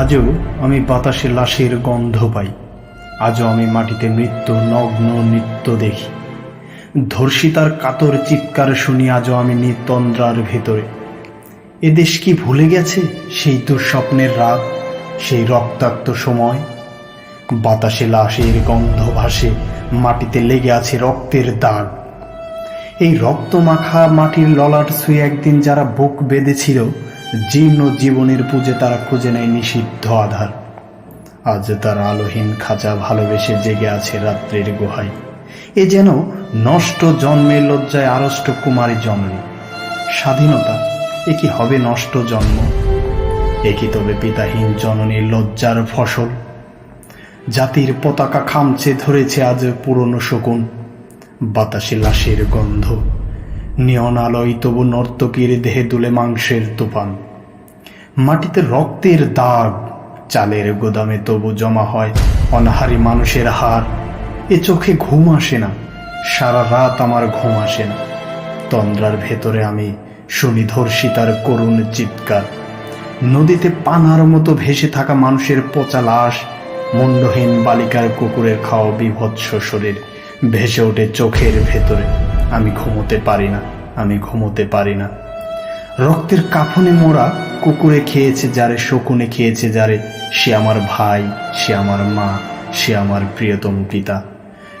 আজও আমি বাতাসে লাশের গন্ধ পাই, আজও আমি মাটিতে মৃত্যু নগ্ন নৃত্য দেখি। ধর্ষিতার কাতর চিৎকার শুনি আজও আমি নিতন্দ্রার ভেতরে। এ দেশ কি ভুলে গেছে সেই দুঃস্বপ্নের রাত, সেই রক্তাক্ত সময়? বাতাসে লাশের গন্ধ ভাসে, মাটিতে লেগে আছে রক্তের দাগ। এই রক্ত মাখা মাটির ললাট ছুঁয়ে একদিন যারা বুক বেঁধেছিল, জীর্ণ জীবনের পুজে তারা খুঁজে নেয় নিষিদ্ধ আধার। আজ তার আলোহীন খাঁচা ভালোবেসে জেগে আছে রাত্রির গুহায়। এ যেন নষ্ট জন্মের লজ্জায় আড়ষ্ট কুমারী জন্মে। স্বাধীনতা এ কি হবে নষ্ট জন্ম? এ কি তবে পিতাহীন জননীর লজ্জার ফসল? জাতির পতাকা খামচে ধরেছে আজ পুরনো শকুন। বাতাসে লাশের গন্ধ, নিয়ন আলোয় তবু নর্তকীর দেহে দুলে মাংসের তুফান। মাটিতে রক্তের দাগ, চালের গোদামে তবু জমা হয় অনাহারী মানুষের হাড়। এ চোখে ঘুম আসে না, সারা রাত আমার ঘুম আসে না। তন্দ্রার ভেতরে আমি শুনি ধর্ষিতার করুণ চিৎকার। নদীতে পানার মতো ভেসে থাকা মানুষের পচা লাশ, মুন্ডহীন বালিকার কুকুরের খাওয়া বিভৎস শরীর ভেসে ওঠে চোখের ভেতরে। আমি ঘুমোতে পারি না, আমি ঘুমোতে পারি না। রক্তের কাফনে মোড়া কুকুরে খেয়েছে যারে, শকুনে খেয়েছে যারে, সে আমার ভাই, সে আমার মা, সে আমার প্রিয়তম পিতা।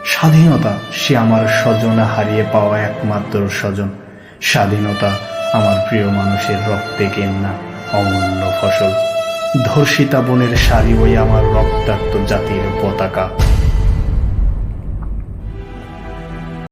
স্বাধীনতা সে আমার স্বজন, হারিয়ে পাওয়া একমাত্র স্বজন। স্বাধীনতা আমার প্রিয় মানুষের রক্তে কেন্না অমূল্য ফসল। ধর্ষিতা বনের শাড়ি ওই আমার রক্তাক্ত জাতির পতাকা।